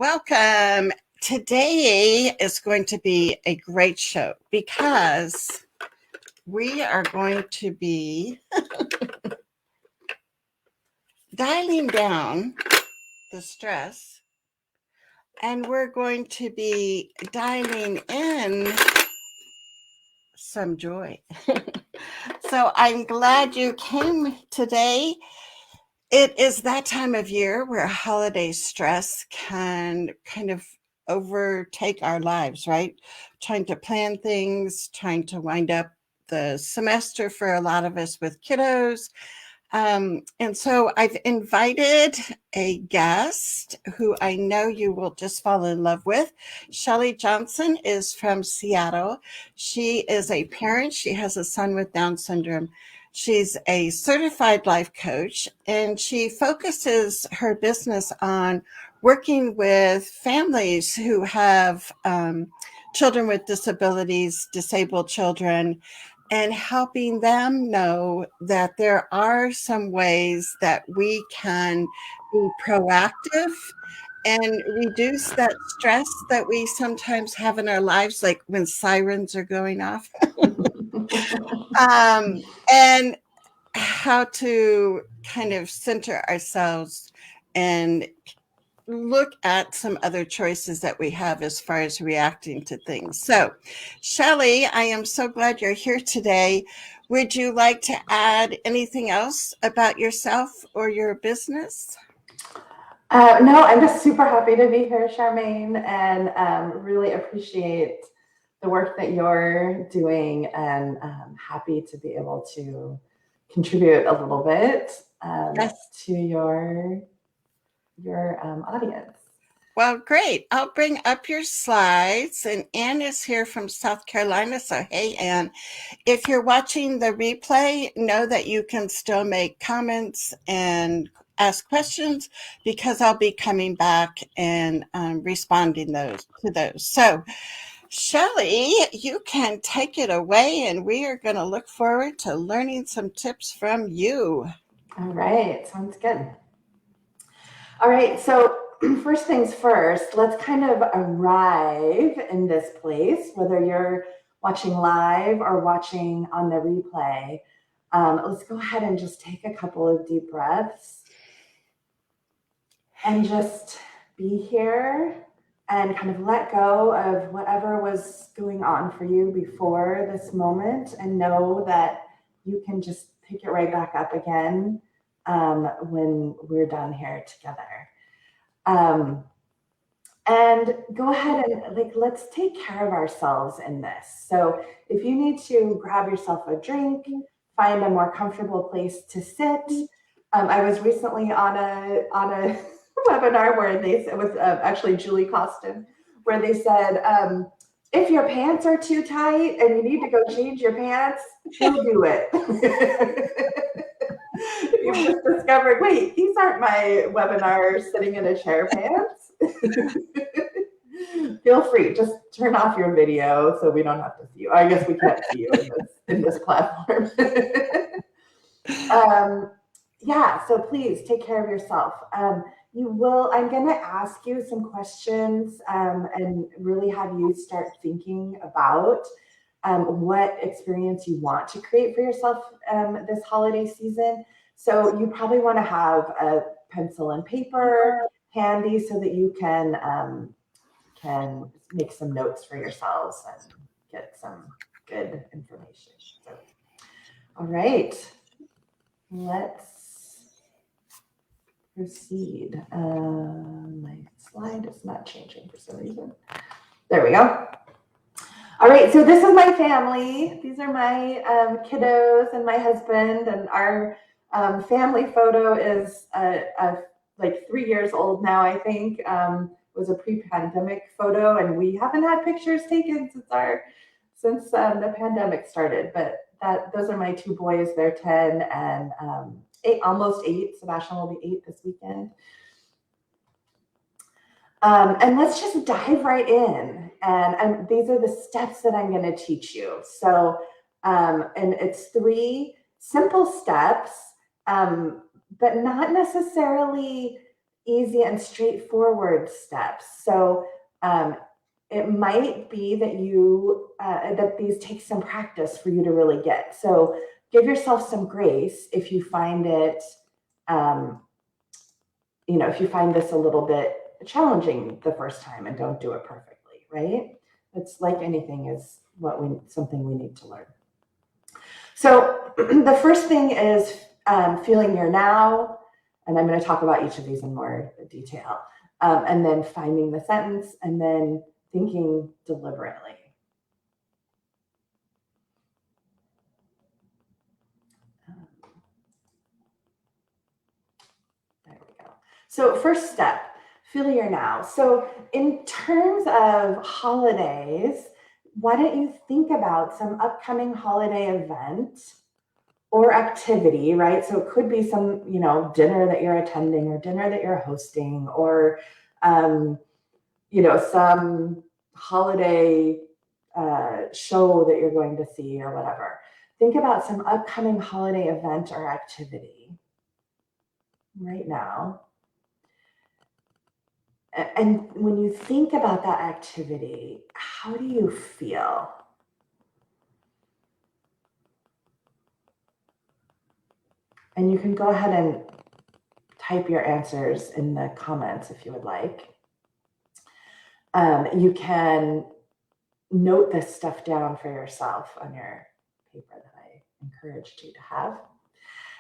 Welcome. Today is going to be a great show because we are going to be dialing down the stress, and we're going to be dialing in some joy. So I'm glad you came today. It is that time of year where holiday stress can kind of overtake our lives, right? Trying to plan things, trying to wind up the semester for a lot of us with kiddos. And so I've invited a guest who I know you will just fall in love with. Shelley Johnson is from Seattle. She is a parent. She has a son with Down syndrome. She's a certified life coach, and she focuses her business on working with families who have children with disabilities, disabled children, and helping them know that there are some ways that we can be proactive and reduce that stress that we sometimes have in our lives, like when sirens are going off. And how to kind of center ourselves and look at some other choices that we have as far as reacting to things. So, Shelley, I am so glad you're here today. Would you like to add anything else about yourself or your business? No, I'm just super happy to be here, Charmaine, and really appreciate the work that you're doing, and happy to be able to contribute a little bit to your audience. Well, great. I'll bring up your slides. And Anne is here from South Carolina. So, hey, Anne, if you're watching the replay, know that you can still make comments and ask questions because I'll be coming back and responding to those. So, Shelley, you can take it away, and we are going to look forward to learning some tips from you. All right. Sounds good. All right. So, first things first, let's kind of arrive in this place, whether you're watching live or watching on the replay. Let's go ahead and just take a couple of deep breaths and just be here and kind of let go of whatever was going on for you before this moment, and know that you can just pick it right back up again when we're done here together. And go ahead and let's take care of ourselves in this. So if you need to grab yourself a drink, find a more comfortable place to sit. I was recently on a webinar where it was actually Julie Costin, where they said, if your pants are too tight and you need to go change your pants, go do it. You've just discovered, wait, these aren't my webinar sitting in a chair pants. Feel free, just turn off your video so we don't have to see you. I guess we can't see you in this platform. Yeah, so please take care of yourself. I'm going to ask you some questions and really have you start thinking about what experience you want to create for yourself this holiday season. So you probably want to have a pencil and paper handy so that you can make some notes for yourselves and get some good information. So, all right, let's proceed. My slide is not changing for some reason. There we go. All right, so this is my family. These are my kiddos and my husband, and our family photo is like 3 years old now, I think. Was a pre-pandemic photo, and we haven't had pictures taken since the pandemic started. But those are my two boys. They're 10 and 8, almost 8. Sebastian will be 8 this weekend. And let's just dive right in. And these are the steps that I'm going to teach you. So, and it's 3 simple steps, but not necessarily easy and straightforward steps. So it might be that that these take some practice for you to really get. So give yourself some grace if you find it, if you find this a little bit challenging the first time and don't do it perfectly, right? It's like anything is something we need to learn. So the first thing is feeling your now, and I'm going to talk about each of these in more detail, and then finding the sentence, and then thinking deliberately. There we go. So first step, feel your now. So in terms of holidays, why don't you think about some upcoming holiday event or activity, right? So it could be some, dinner that you're attending or dinner that you're hosting, or, some holiday show that you're going to see or whatever. Think about some upcoming holiday event or activity right now. And when you think about that activity, how do you feel? And you can go ahead and type your answers in the comments if you would like. You can note this stuff down for yourself on your paper that I encouraged you to have.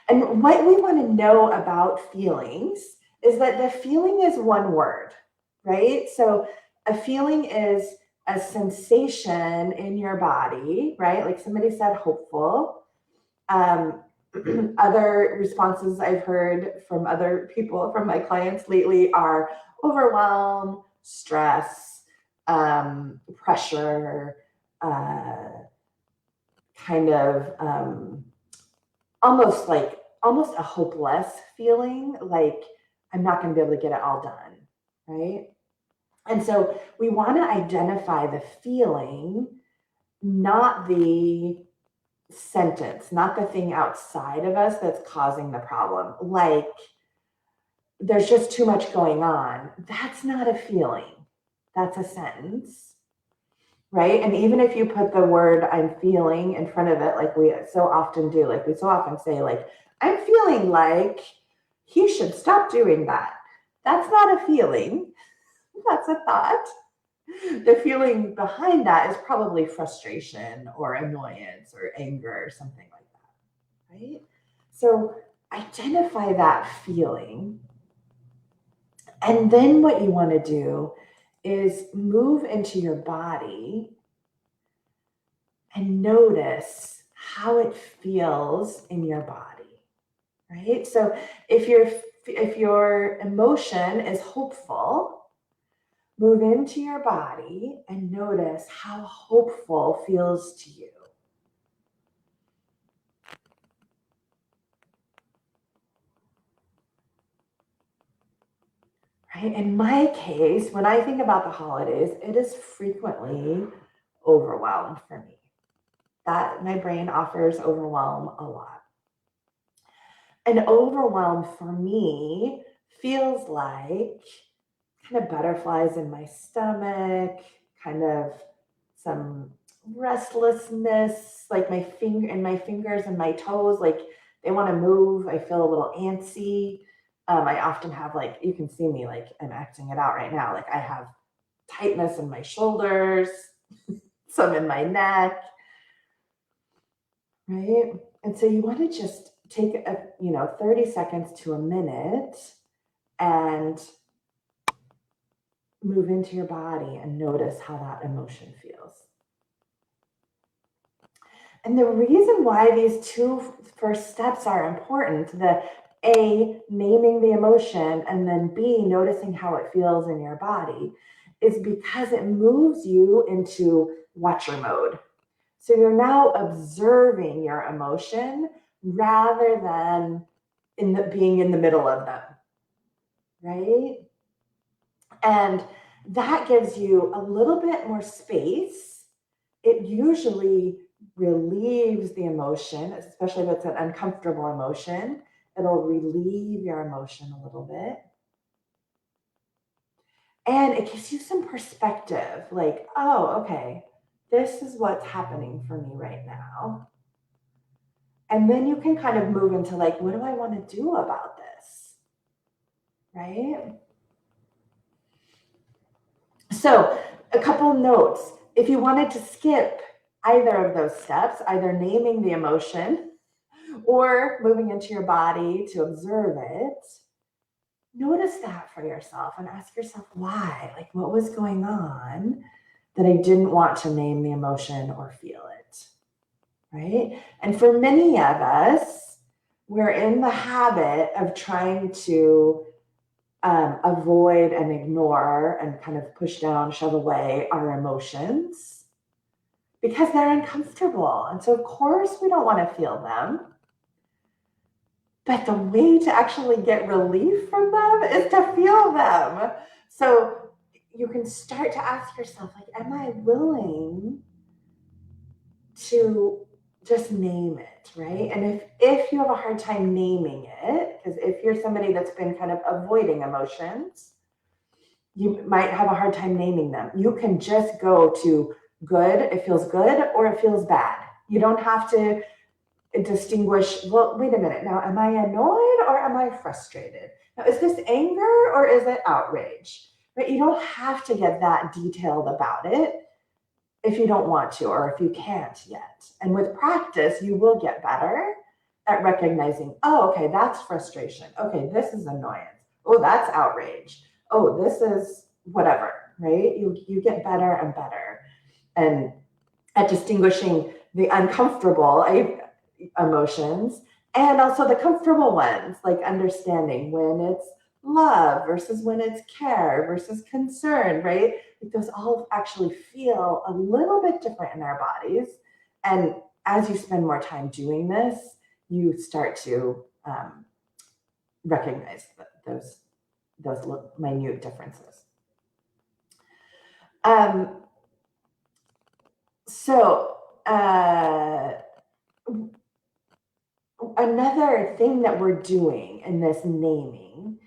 And what we want to know about feelings is that the feeling is one word, right? So a feeling is a sensation in your body, right? Like somebody said, hopeful. Other responses I've heard from other people, from my clients lately, are overwhelm, stress, pressure, kind of almost a hopeless feeling, like I'm not going to be able to get it all done, right? And so we want to identify the feeling, not the sentence, not the thing outside of us that's causing the problem. Like there's just too much going on. That's not a feeling. That's a sentence, right? And even if you put the word I'm feeling in front of it, like we so often do, like we so often say, like, I'm feeling like he should stop doing that. That's not a feeling. That's a thought. The feeling behind that is probably frustration or annoyance or anger or something like that, right? So identify that feeling. And then what you want to do is move into your body and notice how it feels in your body, right? So if your emotion is hopeful, move into your body and notice how hopeful feels to you. Right? In my case, when I think about the holidays, it is frequently overwhelmed for me. That my brain offers overwhelm a lot. And overwhelm for me feels like kind of butterflies in my stomach, kind of some restlessness, like my fingers and my toes, like they want to move. I feel a little antsy. I often have, like, you can see me, like I'm acting it out right now. Like I have tightness in my shoulders, some in my neck, right? And so you want to just take 30 seconds to a minute and move into your body and notice how that emotion feels. And the reason why these two first steps are important, the A, naming the emotion, and then B, noticing how it feels in your body, is because it moves you into watcher mode. So you're now observing your emotion rather than being in the middle of them, right? And that gives you a little bit more space. It usually relieves the emotion, especially if it's an uncomfortable emotion. It'll relieve your emotion a little bit. And it gives you some perspective, like, oh, okay, this is what's happening for me right now. And then you can kind of move into like, what do I want to do about this? Right? So, a couple notes. If you wanted to skip either of those steps, either naming the emotion or moving into your body to observe it, notice that for yourself and ask yourself why. Like, what was going on that I didn't want to name the emotion or feel it? Right? And for many of us, we're in the habit of trying to avoid and ignore and kind of push down, shove away our emotions because they're uncomfortable. And so, of course, we don't want to feel them. But the way to actually get relief from them is to feel them. So you can start to ask yourself, like, am I willing to just name it, right? And if you have a hard time naming it, because if you're somebody that's been kind of avoiding emotions, you might have a hard time naming them. You can just go to good, it feels good, or it feels bad. You don't have to distinguish, well, wait a minute, now am I annoyed or am I frustrated? Now, is this anger or is it outrage? But you don't have to get that detailed about it if you don't want to or if you can't yet. And with practice, you will get better at recognizing, oh, okay, that's frustration. Okay, this is annoyance. Oh, that's outrage. Oh, this is whatever, right? You get better and better and at distinguishing the uncomfortable emotions and also the comfortable ones, like understanding when it's love versus when it's care versus concern, right? Like those all actually feel a little bit different in our bodies. And as you spend more time doing this, you start to recognize those minute differences. Another thing that we're doing in this naming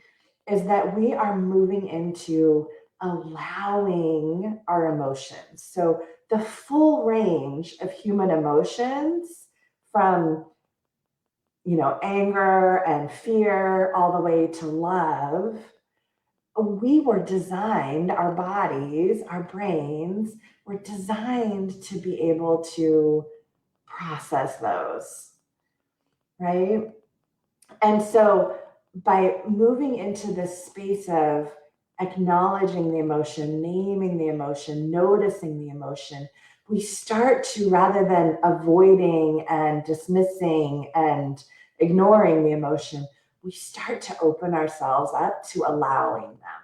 is that we are moving into allowing our emotions. So the full range of human emotions from anger and fear all the way to love, we were designed, our bodies, our brains were designed to be able to process those, right? And so by moving into this space of acknowledging the emotion, naming the emotion, noticing the emotion, we start to, rather than avoiding and dismissing and ignoring the emotion, we start to open ourselves up to allowing them.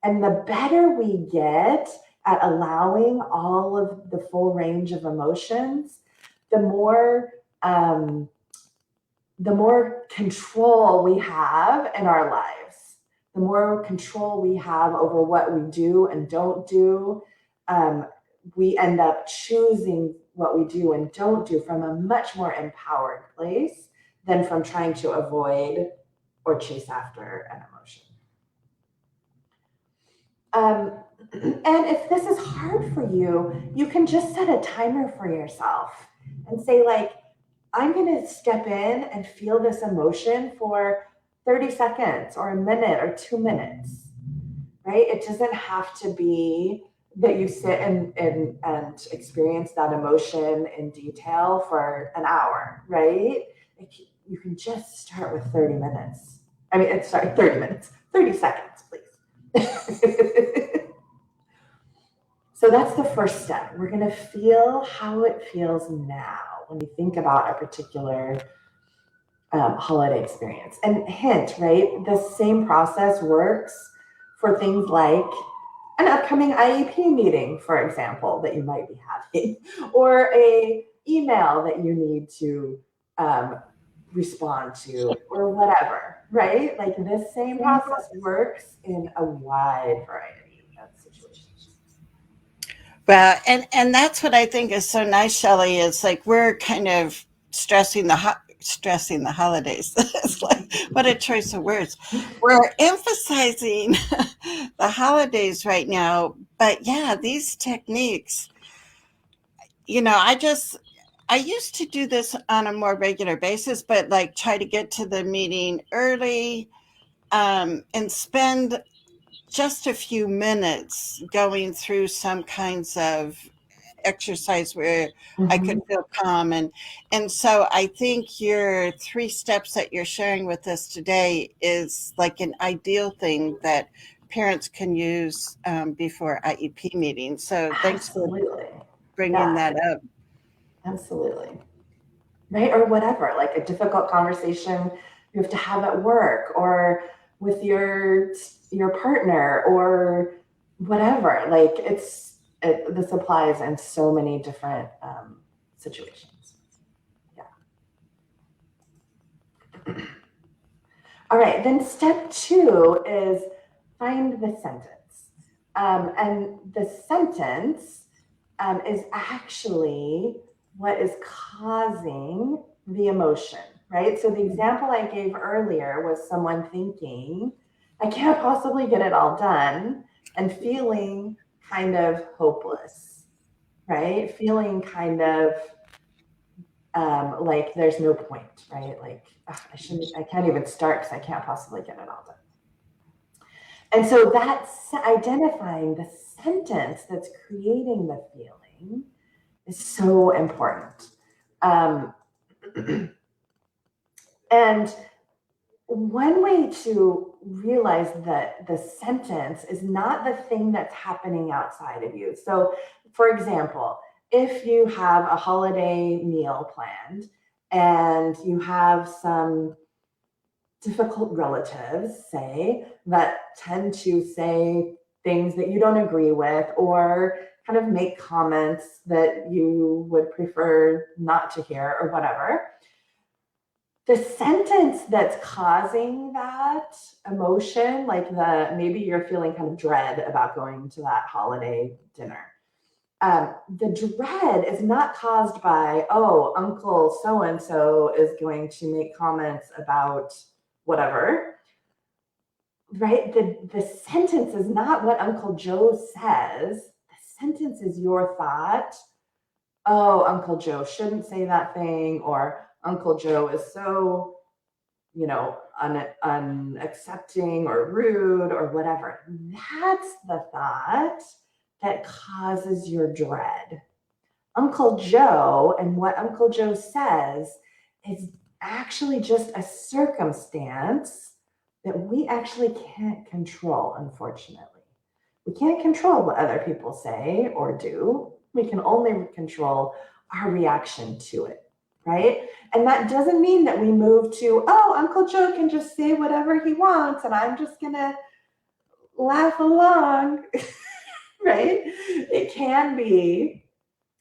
And the better we get at allowing all of the full range of emotions, the more control we have in our lives, the more control we have over what we do and don't do. We end up choosing what we do and don't do from a much more empowered place than from trying to avoid or chase after an emotion. And if this is hard for you, you can just set a timer for yourself and say, like, I'm going to step in and feel this emotion for 30 seconds or a minute or 2 minutes, right? It doesn't have to be that you sit and experience that emotion in detail for an hour, right? You can just start with 30 minutes. 30 minutes, 30 seconds, please. So that's the first step. We're going to feel how it feels now when we think about a particular holiday experience. And hint, right? The same process works for things like an upcoming IEP meeting, for example, that you might be having, or a email that you need to respond to, or whatever, right? Like this same process works in a wide variety of situations. Well, and that's what I think is so nice, Shelley, is like we're kind of stressing the holidays. It's like, what a choice of words. We're emphasizing the holidays right now, but yeah, these techniques, I used to do this on a more regular basis, but like try to get to the meeting early, and spend just a few minutes going through some kinds of exercise where I could Mhm. feel calm. And so I think your 3 steps that you're sharing with us today is like an ideal thing that parents can use before IEP meetings. So thanks for Absolutely. bringing Yeah, that up. absolutely. Right? Or whatever, like a difficult conversation you have to have at work or with your partner or whatever. Like this applies in so many different situations. Yeah. All right. Then step 2 is find the sentence. And the sentence is actually what is causing the emotion, right? So the example I gave earlier was someone thinking, I can't possibly get it all done, and feeling kind of hopeless, right? Feeling kind of like there's no point, right? Like, ugh, I can't even start because I can't possibly get it all done. And so that's identifying the sentence that's creating the feeling is so important. Um, and one way to realize that the sentence is not the thing that's happening outside of you. So, for example, if you have a holiday meal planned and you have some difficult relatives, say, that tend to say things that you don't agree with or kind of make comments that you would prefer not to hear or whatever. The sentence that's causing that emotion, like maybe you're feeling kind of dread about going to that holiday dinner. The dread is not caused by, oh, Uncle so and so is going to make comments about whatever, right? The sentence is not what Uncle Joe says. The sentence is your thought. Oh, Uncle Joe shouldn't say that thing, or Uncle Joe is so, unaccepting or rude or whatever. That's the thought that causes your dread. Uncle Joe and what Uncle Joe says is actually just a circumstance that we actually can't control, unfortunately. We can't control what other people say or do. We can only control our reaction to it, right? And that doesn't mean that we move to, oh, Uncle Joe can just say whatever he wants and I'm just going to laugh along, right? It can be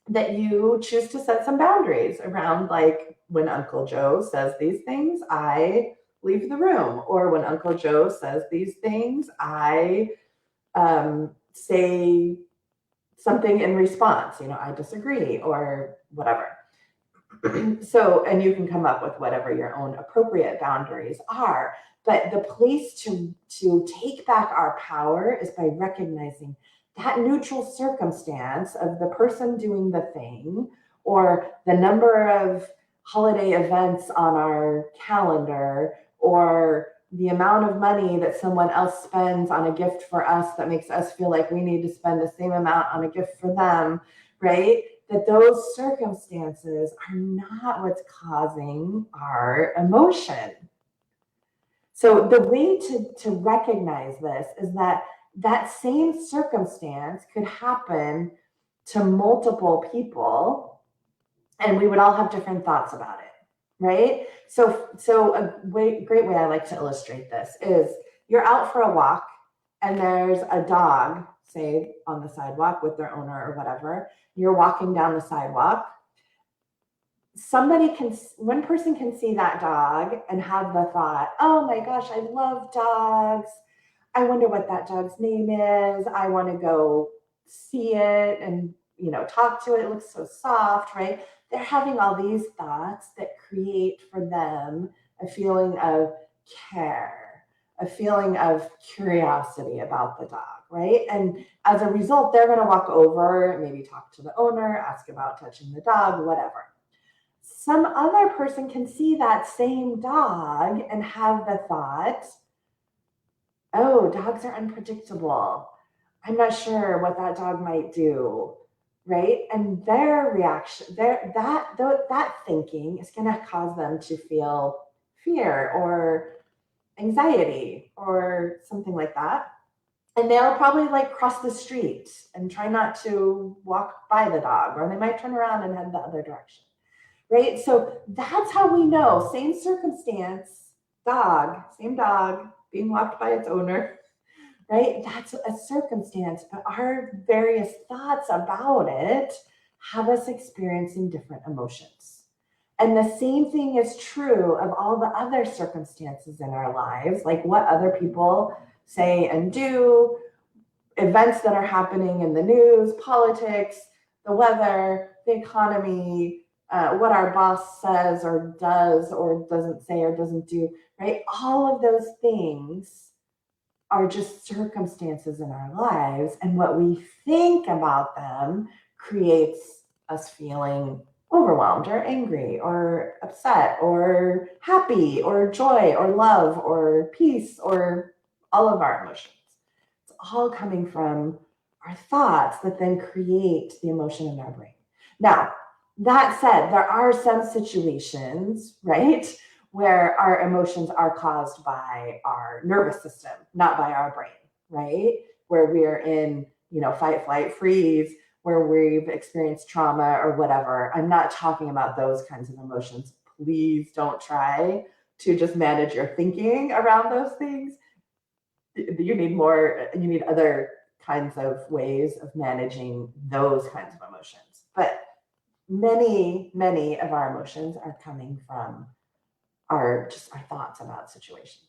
that you choose to set some boundaries around, like, when Uncle Joe says these things, I leave the room. Or when Uncle Joe says these things, I say something in response, I disagree or whatever. So, and you can come up with whatever your own appropriate boundaries are. But the place to take back our power is by recognizing that neutral circumstance of the person doing the thing or the number of holiday events on our calendar or the amount of money that someone else spends on a gift for us that makes us feel like we need to spend the same amount on a gift for them, right? That those circumstances are not what's causing our emotion. So the way to recognize this is that same circumstance could happen to multiple people and we would all have different thoughts about it, right? So great way I like to illustrate this is you're out for a walk and there's a dog, say, on the sidewalk with their owner or whatever. You're walking down the sidewalk. One person can see that dog and have the thought, oh my gosh, I love dogs. I wonder what that dog's name is. I want to go see it and talk to it. It looks so soft, right? They're having all these thoughts that create for them a feeling of care, a feeling of curiosity about the dog, right? And as a result, they're going to walk over, maybe talk to the owner, ask about touching the dog, whatever. Some other person can see that same dog and have the thought, oh, dogs are unpredictable. I'm not sure what that dog might do, right? And their reaction, that thinking is going to cause them to feel fear or anxiety or something like that. And they'll probably like cross the street and try not to walk by the dog, or they might turn around and head the other direction, right? So that's how we know, same circumstance, same dog being walked by its owner, right? That's a circumstance, but our various thoughts about it have us experiencing different emotions. And the same thing is true of all the other circumstances in our lives, like what other people say and do, events that are happening in the news, politics, the weather, the economy, what our boss says or does or doesn't say or doesn't do, right? All of those things are just circumstances in our lives, and what we think about them creates us feeling overwhelmed or angry or upset or happy or joy or love or peace or all of our emotions. It's all coming from our thoughts that then create the emotion in our brain. Now, that said, there are some situations, right, where our emotions are caused by our nervous system, not by our brain, right? Where we're in, fight, flight, freeze, where we've experienced trauma or whatever. I'm not talking about those kinds of emotions. Please don't try to just manage your thinking around those things. You need other kinds of ways of managing those kinds of emotions. But many, many of our emotions are coming from our thoughts about situations.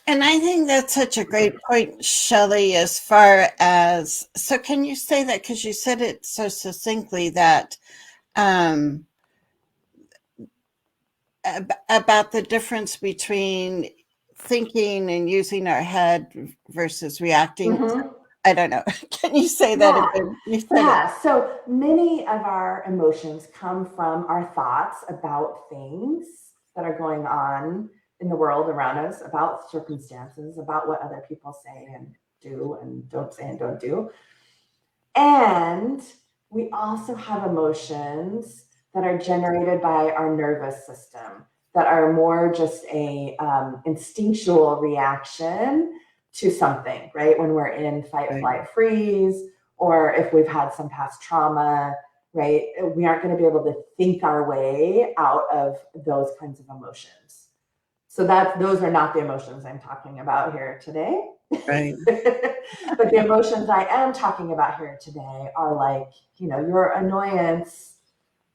And I think that's such a great point, Shelley, as far as, so can you say that, because you said it so succinctly, that about the difference between thinking and using our head versus reacting. Mm-hmm. I don't know. Can you say that again? You said it. So many of our emotions come from our thoughts about things that are going on in the world around us, about circumstances, about what other people say and do and don't say and don't do. And we also have emotions that are generated by our nervous system, that are more just a instinctual reaction to something, right? When we're in fight, flight, freeze, or if we've had some past trauma, right? We aren't going to be able to think our way out of those kinds of emotions. So those are not the emotions I'm talking about here today. Right. But the emotions I am talking about here today are like, your annoyance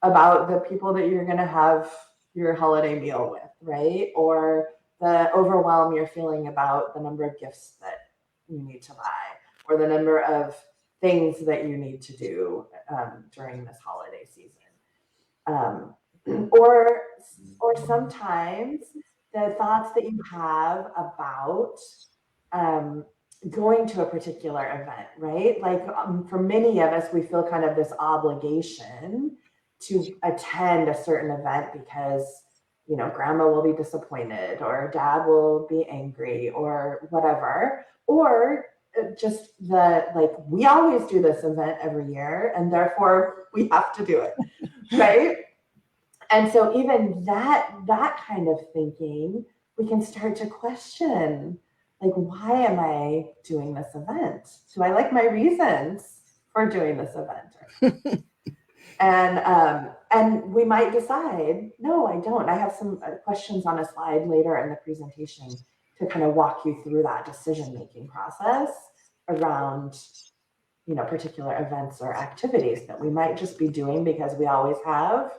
about the people that you're going to have your holiday meal with, right? Or the overwhelm you're feeling about the number of gifts that you need to buy, or the number of things that you need to do during this holiday season. Or sometimes the thoughts that you have about going to a particular event, right? Like for many of us, we feel kind of this obligation to attend a certain event because, grandma will be disappointed or dad will be angry or whatever, or just we always do this event every year and therefore we have to do it, right? And so even that kind of thinking, we can start to question, like, why am I doing this event? Do I like my reasons for doing this event? And we might decide, no, I don't. I have some questions on a slide later in the presentation to kind of walk you through that decision-making process around, particular events or activities that we might just be doing because we always have.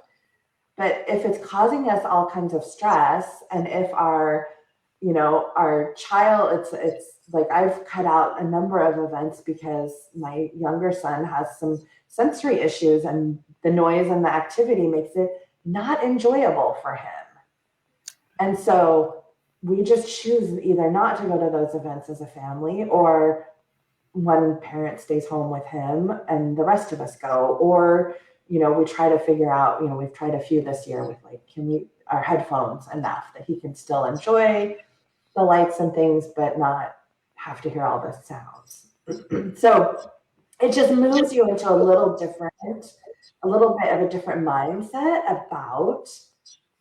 But if it's causing us all kinds of stress, and if our child, it's like I've cut out a number of events because my younger son has some sensory issues, and the noise and the activity makes it not enjoyable for him. And so we just choose either not to go to those events as a family, or one parent stays home with him and the rest of us go. Or, you know, we try to figure out, you know, we've tried a few this year with like, our headphones enough that he can still enjoy the lights and things, but not have to hear all the sounds. So it just moves you into a little bit of a different mindset about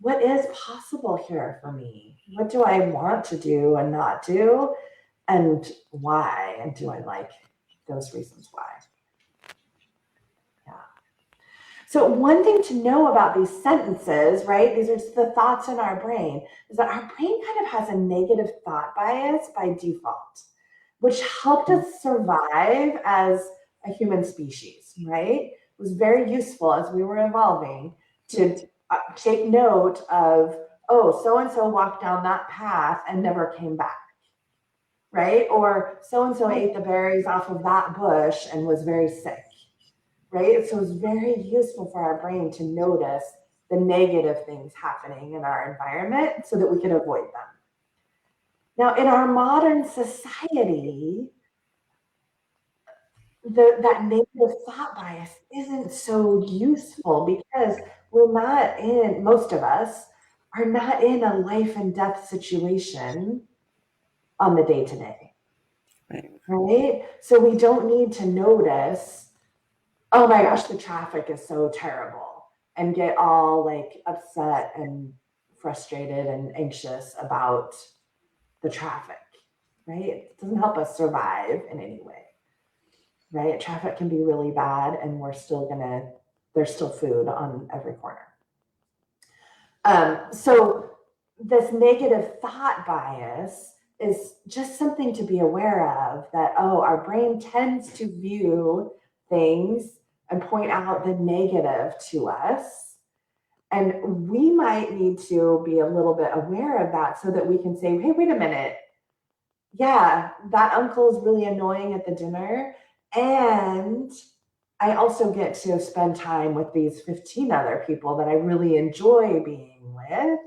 what is possible here for me. What do I want to do and not do, and why? And do I like those reasons why? Yeah. So one thing to know about these sentences, right? These are the thoughts in our brain, is that our brain kind of has a negative thought bias by default, which helped us survive as a human species, right? It was very useful as we were evolving to take note of, oh, so-and-so walked down that path and never came back, right? Or so-and-so ate the berries off of that bush and was very sick, right? So it's very useful for our brain to notice the negative things happening in our environment so that we can avoid them. Now, in our modern society, that negative thought bias isn't so useful because most of us are not in a life and death situation on the day-to-day, right? So we don't need to notice, oh my gosh, the traffic is so terrible, and get all like upset and frustrated and anxious about the traffic, right? It doesn't help us survive in any way, right? Traffic can be really bad, and there's still food on every corner. So this negative thought bias is just something to be aware of, that, oh, our brain tends to view things and point out the negative to us. And we might need to be a little bit aware of that so that we can say, hey, wait a minute. Yeah, that uncle is really annoying at the dinner, and I also get to spend time with these 15 other people that I really enjoy being with.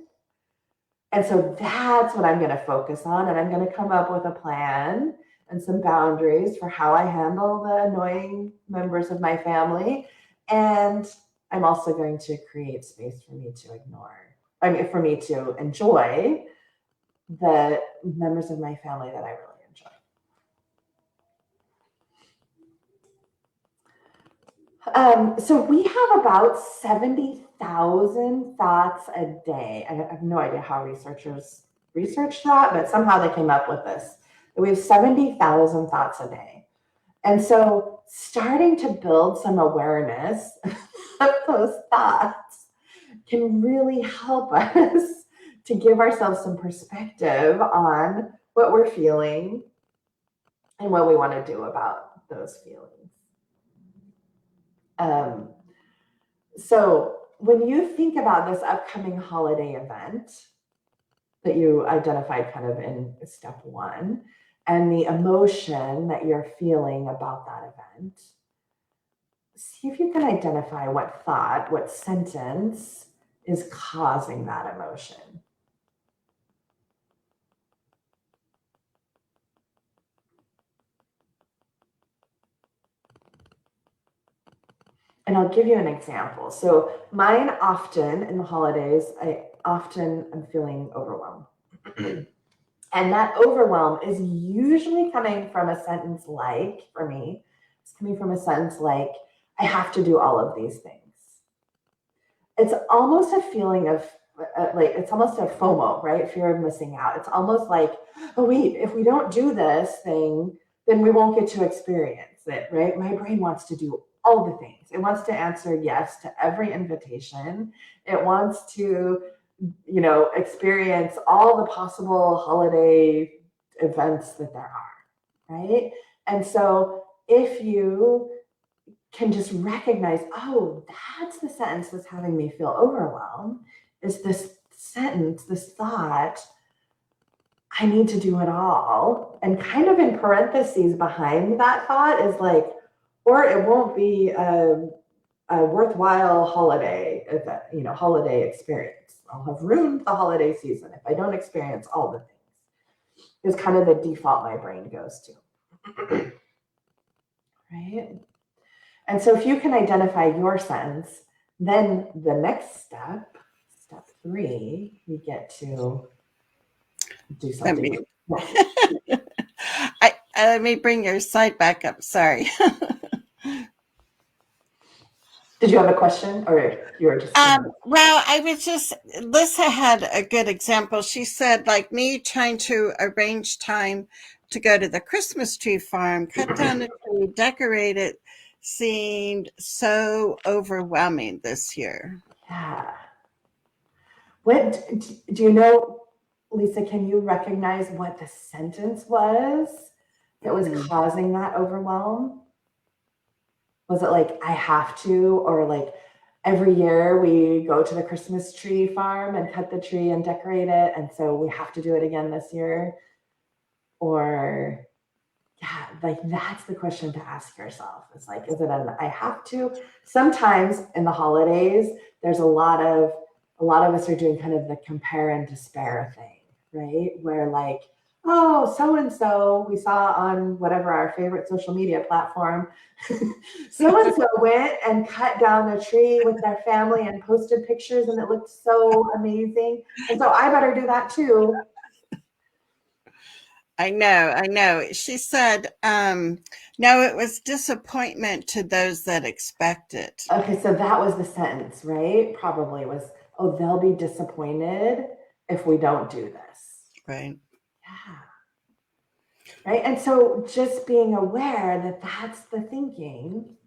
And so that's what I'm going to focus on. And I'm going to come up with a plan and some boundaries for how I handle the annoying members of my family. And I'm also going to create space for me to enjoy the members of my family that I really enjoy. So we have about 70,000 thoughts a day. I have no idea how researchers researched that, but somehow they came up with this. We have 70,000 thoughts a day. And so starting to build some awareness of those thoughts can really help us to give ourselves some perspective on what we're feeling and what we want to do about those feelings. So when you think about this upcoming holiday event that you identified kind of in step 1, and the emotion that you're feeling about that event, see if you can identify what thought, what sentence is causing that emotion. And I'll give you an example. So mine often in the holidays, I often am feeling overwhelmed. And that overwhelm is usually coming from a sentence like, for me, it's coming from a sentence like, I have to do all of these things. It's almost a feeling of, it's almost a FOMO, right? Fear of missing out. It's almost like, oh wait, if we don't do this thing, then we won't get to experience it, right? My brain wants to do all the things. It wants to answer yes to every invitation. It wants to, experience all the possible holiday events that there are, right? And so if you can just recognize, oh, that's the sentence that's having me feel overwhelmed, is this sentence, this thought I need to do it all. And kind of in parentheses behind that thought is like, or it won't be a worthwhile holiday, holiday experience. I'll have ruined the holiday season if I don't experience all the things, is kind of the default my brain goes to. Right? And so if you can identify your sentence, then the next step 3, we get to do something. Let me bring your slide back up. Sorry. Did you have a question, or you were just? Well, I was just, Lisa had a good example. She said, like me trying to arrange time to go to the Christmas tree farm, cut down the tree, decorate it, seemed so overwhelming this year. Yeah. What do you know, Lisa? Can you recognize what the sentence was that was causing that overwhelm? Was it like, I have to, or like every year we go to the Christmas tree farm and cut the tree and decorate it, and so we have to do it again this year? Or yeah, like that's the question to ask yourself. It's like, is it an I have to? Sometimes in the holidays, there's a lot of us are doing kind of the compare and despair thing, right? Where like, oh, so-and-so we saw on whatever our favorite social media platform, so-and-so went and cut down a tree with their family and posted pictures and it looked so amazing. And so I better do that too. I know. She said, no, it was disappointment to those that expect it. Okay, so that was the sentence, right? Probably was, oh, they'll be disappointed if we don't do this. Right. Yeah. Right. And so just being aware that that's the thinking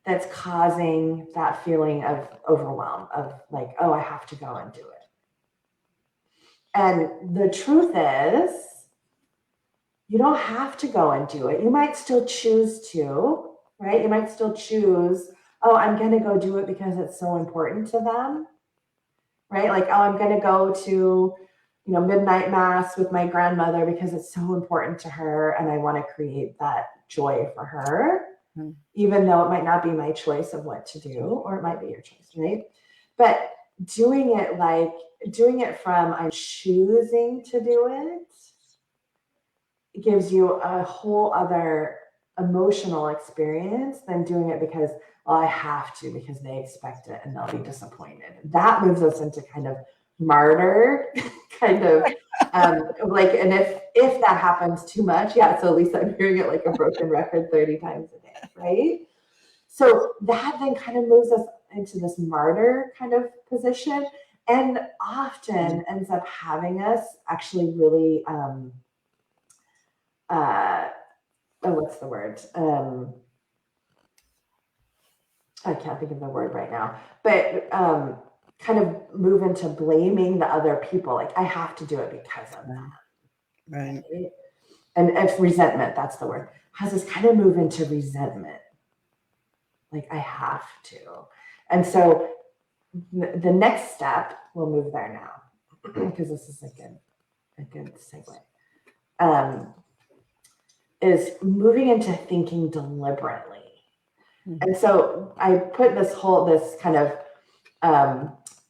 that's causing that feeling of overwhelm, of like, oh, I have to go and do it. And the truth is, you don't have to go and do it. You might still choose to, right? You might still choose, oh, I'm going to go do it because it's so important to them, right? Like, oh, I'm going to go to, midnight mass with my grandmother because it's so important to her and I want to create that joy for her, even though it might not be my choice of what to do, or it might be your choice, right? But doing it from I'm choosing to do it gives you a whole other emotional experience than doing it because, well, I have to because they expect it and they'll be disappointed. That moves us into kind of martyr kind of like, and if that happens too much, yeah, so at least I'm hearing it like a broken record 30 times a day, right? So that then kind of moves us into this martyr kind of position, and often ends up having us actually really what's the word? I can't think of the word right now, but kind of move into blaming the other people. Like, I have to do it because of that. Right. And if resentment, that's the word, has us kind of move into resentment. Like, I have to. And so the next step, we'll move there now, because this is a good segue, is moving into thinking deliberately. And so I put this kind of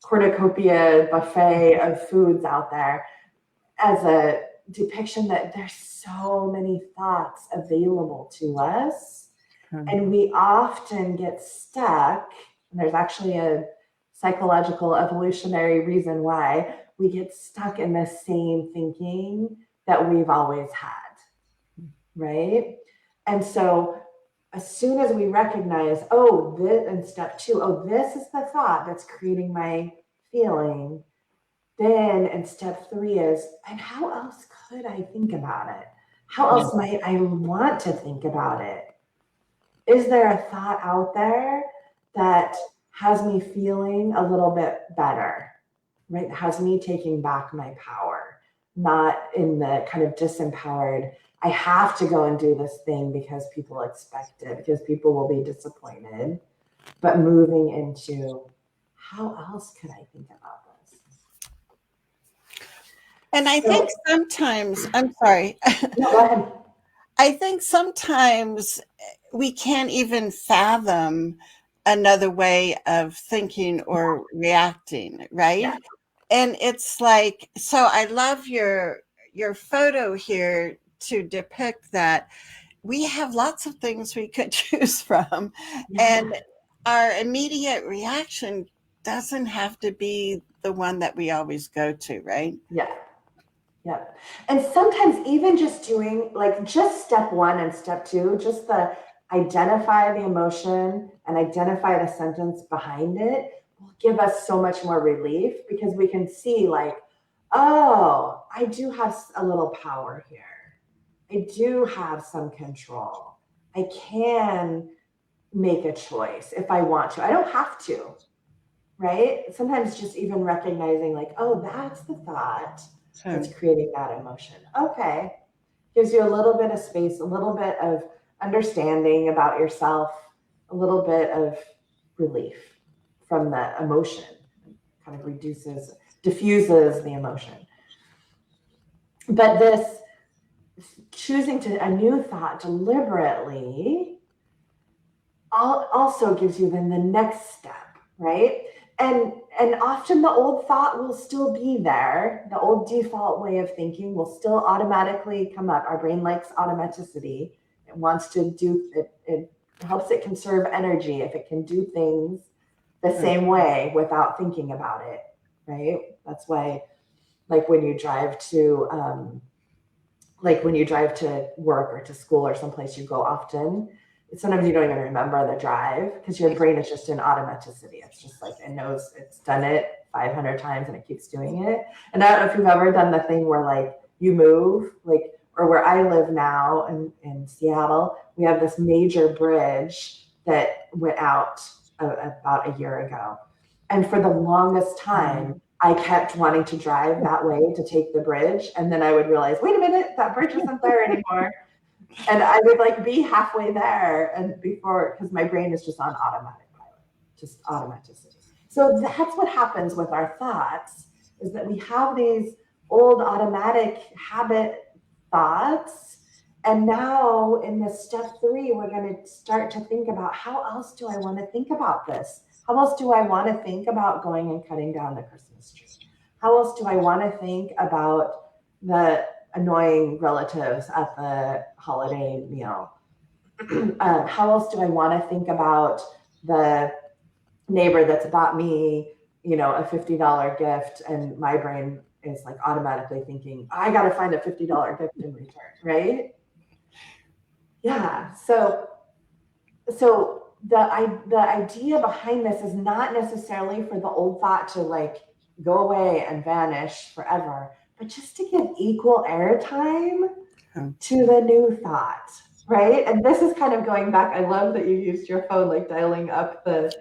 cornucopia buffet of foods out there as a depiction that there's so many thoughts available to us. And we often get stuck, and there's actually a psychological evolutionary reason why we get stuck in the same thinking that we've always had, right? And so as soon as we recognize, in step 2, this is the thought that's creating my feeling, then in step 3 is, and how else could I think about it? How else might I want to think about it? Is there a thought out there that has me feeling a little bit better, right? Has me taking back my power, not in the kind of disempowered, I have to go and do this thing because people expect it, because people will be disappointed, but moving into, how else could I think about this? And I think So, sometimes, I'm sorry, no, go ahead. I think sometimes we can't even fathom another way of thinking or reacting, Yeah, right? And it's like, so I love your photo here to depict that we have lots of things we could choose from, yeah, and our immediate reaction doesn't have to be the one that we always go to, right? yeah. Yeah. And sometimes even just doing like just step one and step two, just the identify the emotion and identify the sentence behind it will give us so much more relief because we can see like, oh, I do have a little power here. I do have some control. I can make a choice if I want to. I don't have to, right? Sometimes just even recognizing like, oh, that's the thought that's So, creating that emotion. Okay. Gives you a little bit of space, a little bit of understanding about yourself, a little bit of relief from the emotion, kind of diffuses the emotion. But this choosing to a new thought deliberately also gives you then the next step, right? And often the old thought will still be there. The old default way of thinking will still automatically come up. Our brain likes automaticity. It wants to do it. It helps it conserve energy if it can do things the same way without thinking about it, right? That's why, like when you drive to work or to school or someplace you go often, sometimes you don't even remember the drive because your brain is just in automaticity. It's just like it knows it's done it 500 times and it keeps doing it. And I don't know if you've ever done the thing where like you move, like, or where I live now in Seattle, we have this major bridge that went out about a year ago. And for the longest time, I kept wanting to drive that way to take the bridge. And then I would realize, wait a minute, that bridge isn't there anymore. And I would like be halfway there and before, because my brain is just on automatic pilot, just automaticity. So that's what happens with our thoughts is that we have these old automatic habit thoughts. And now in this step three, we're going to start to think about how else do I want to think about this? How else do I want to think about going and cutting down the Christmas tree? How else do I want to think about the annoying relatives at the holiday meal? How else do I want to think about the neighbor that's bought me, a $50 gift, and my brain is like automatically thinking, I got to find a $50 gift in return, right? Yeah. So the idea behind this is not necessarily for the old thought to like go away and vanish forever, but just to give equal airtime to the new thought, right? And this is kind of going back. I love that you used your phone, like dialing up the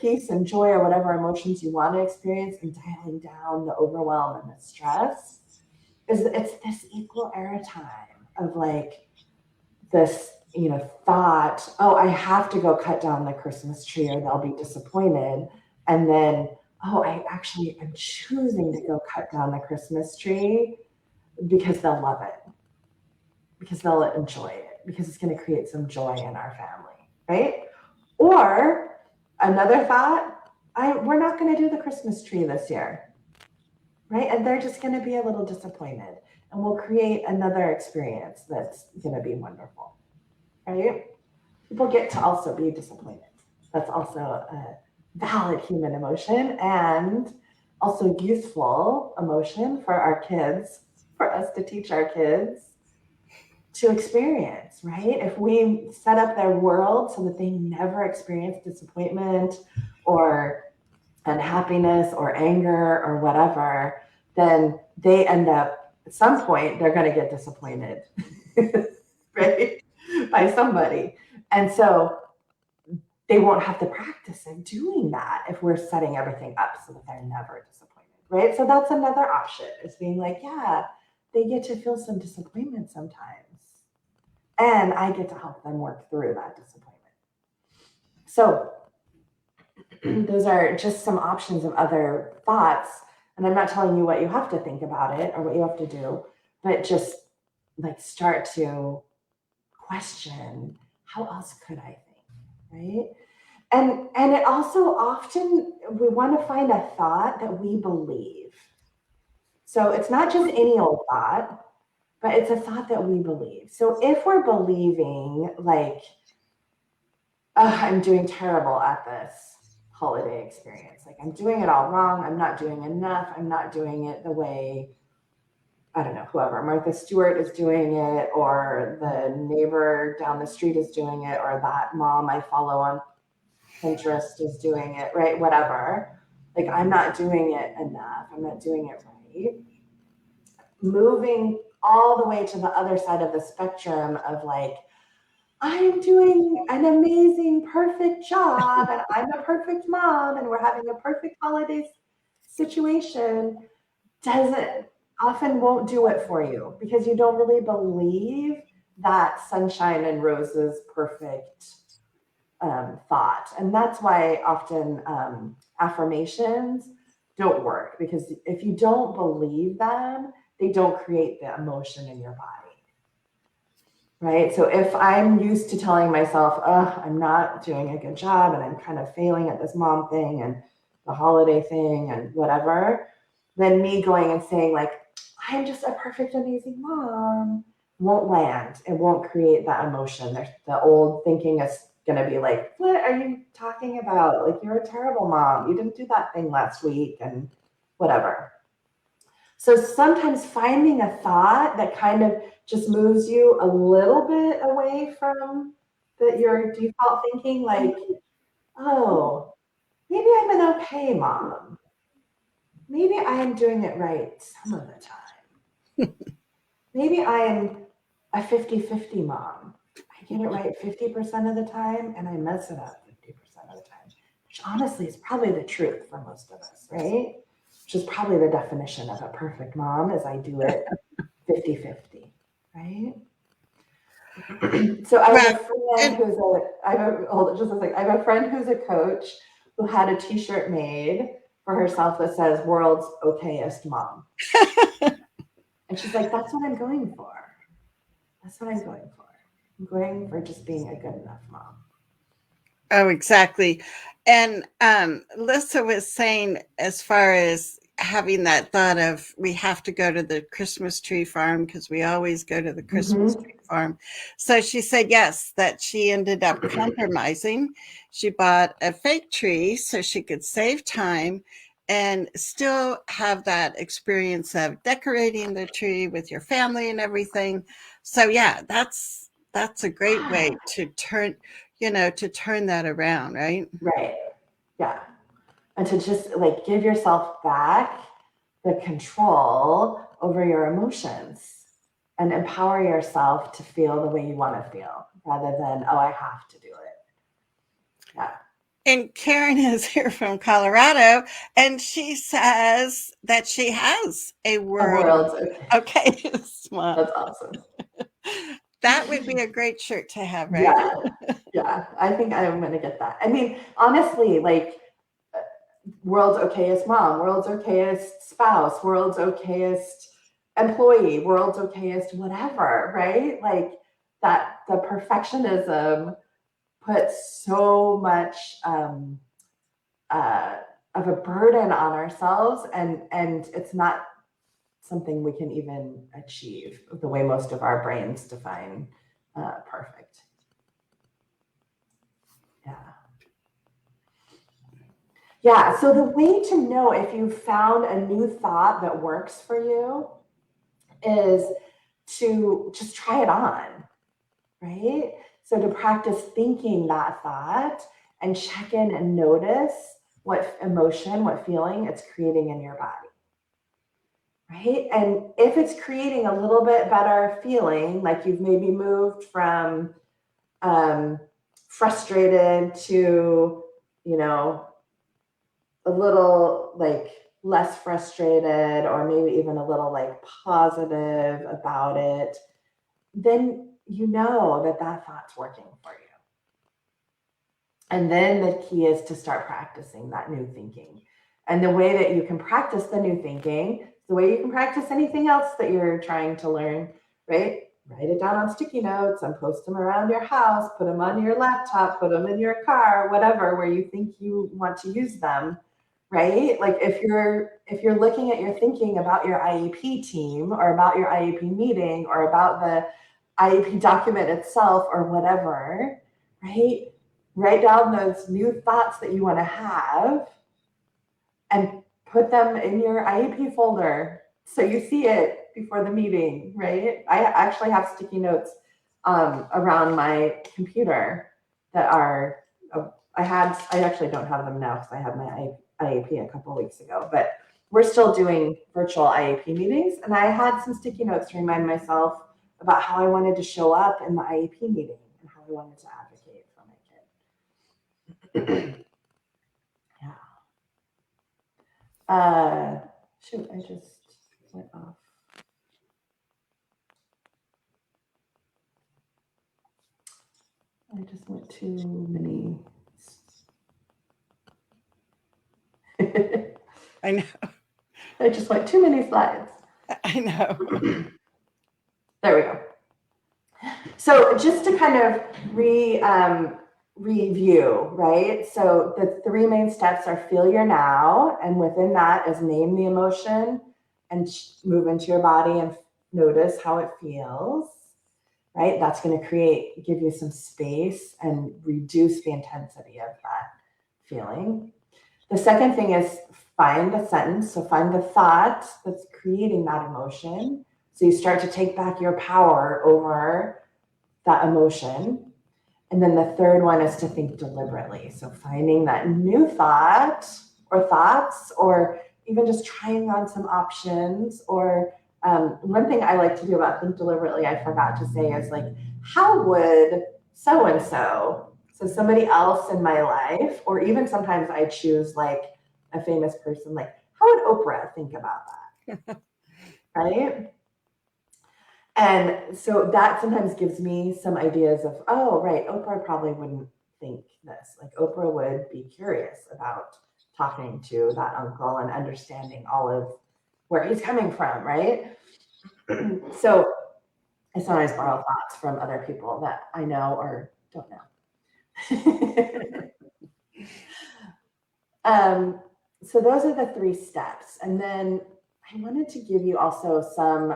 peace and joy or whatever emotions you want to experience and dialing down the overwhelm and the stress. It's this equal airtime of like this, thought, oh, I have to go cut down the Christmas tree or they'll be disappointed. And then, oh, I'm choosing to go cut down the Christmas tree because they'll love it, because they'll enjoy it, because it's going to create some joy in our family, right? Or another thought, we're not going to do the Christmas tree this year, right? And they're just going to be a little disappointed, and we'll create another experience that's going to be wonderful, right? People get to also be disappointed. That's also a valid human emotion and also useful emotion for our kids, for us to teach our kids to experience, right? If we set up their world so that they never experience disappointment or unhappiness or anger or whatever, then they end up at some point they're going to get disappointed, right? By somebody. And so they won't have to practice in doing that if we're setting everything up so that they're never disappointed, right? So that's another option is being like, yeah, they get to feel some disappointment sometimes. And I get to help them work through that disappointment. So those are just some options of other thoughts. And I'm not telling you what you have to think about it or what you have to do, but just like start to question, how else could I think, right? And it also often, we want to find a thought that we believe. So it's not just any old thought, but it's a thought that we believe. So if we're believing like, I'm doing terrible at this holiday experience, like I'm doing it all wrong, I'm not doing enough, I'm not doing it the way, I don't know, whoever, Martha Stewart is doing it, or the neighbor down the street is doing it, or that mom I follow on Pinterest is doing it, right? Whatever. Like I'm not doing it enough, I'm not doing it right. Moving all the way to the other side of the spectrum of like, I'm doing an amazing, perfect job, and I'm a perfect mom, and we're having a perfect holiday situation, doesn't often won't do it for you because you don't really believe that sunshine and roses perfect thought. And that's why often affirmations don't work, because if you don't believe them, they don't create the emotion in your body. Right? So if I'm used to telling myself, oh, I'm not doing a good job and I'm kind of failing at this mom thing and the holiday thing and whatever, then me going and saying like, I'm just a perfect, amazing mom won't land. It won't create that emotion. There's the old thinking is going to be like, what are you talking about? Like, you're a terrible mom. You didn't do that thing last week and whatever. So sometimes finding a thought that kind of just moves you a little bit away from your default thinking, like, oh, maybe I'm an okay mom. Maybe I am doing it right some of the time. Maybe I am a 50-50 mom. I get it right 50% of the time and I mess it up 50% of the time, which honestly is probably the truth for most of us, right? Which is probably the definition of a perfect mom, is I do it 50-50, right? So I have a friend who's I have a friend who's a coach who had a t-shirt made for herself that says world's okayest mom. And she's like, that's what I'm going for. That's what I'm going for. I'm going for just being a good enough mom. Oh, exactly. And Lissa was saying, as far as having that thought of we have to go to the Christmas tree farm because we always go to the Christmas tree farm. So she said yes, that she ended up compromising. She bought a fake tree so she could save time and still have that experience of decorating the tree with your family and everything. So yeah, that's a great way to turn that around, right? Right. Yeah. And to just like give yourself back the control over your emotions and empower yourself to feel the way you want to feel rather than, oh, I have to do it. Yeah. And Karen is here from Colorado, and she says that she has a world. Okay. That's awesome. That would be a great shirt to have, right? Yeah. I think I'm going to get that. I mean, honestly, like, world's okayest mom, world's okayest spouse, world's okayest employee, world's okayest whatever, right? Like that, the perfectionism puts so much of a burden on ourselves, and it's not something we can even achieve the way most of our brains define perfect. Yeah, so the way to know if you've found a new thought that works for you is to just try it on, right? So to practice thinking that thought and check in and notice what emotion, what feeling it's creating in your body, right? And if it's creating a little bit better feeling, like you've maybe moved from frustrated to, a little like less frustrated, or maybe even a little like positive about it, then you know that thought's working for you. And then the key is to start practicing that new thinking And the way that you can practice the new thinking, the way you can practice anything else that you're trying to learn, right? Write it down on sticky notes and post them around your house, put them on your laptop, put them in your car, whatever, where you think you want to use them, right? Like if you're looking at your thinking about your IEP team or about your IEP meeting or about the IEP document itself or whatever, right? Write down those new thoughts that you want to have and put them in your IEP folder so you see it before the meeting, right? I actually have sticky notes around my computer that are, I actually don't have them now because I had my IEP a couple of weeks ago, but we're still doing virtual IEP meetings. And I had some sticky notes to remind myself about how I wanted to show up in the IEP meeting and how I wanted to advocate for my kid. Shoot, I just went off. I just went too many. I know. I just went too many slides. I know. There we go. So just to kind of review, right? So the three main steps are feel your now, and within that is name the emotion and move into your body and notice how it feels, right? That's going to give you some space and reduce the intensity of that feeling. The second thing is find the sentence. So find the thought that's creating that emotion. So you start to take back your power over that emotion. And then the third one is to think deliberately. So finding that new thought or thoughts, or even just trying on some options. Or one thing I like to do about think deliberately, I forgot to say, is like, how would so-and-so, so somebody else in my life, or even sometimes I choose like a famous person, like how would Oprah think about that? Right? And so that sometimes gives me some ideas of, oh, right, Oprah probably wouldn't think this. Like Oprah would be curious about talking to that uncle and understanding all of where he's coming from, right? So I sometimes borrow thoughts from other people that I know or don't know. So those are the three steps. And then I wanted to give you also some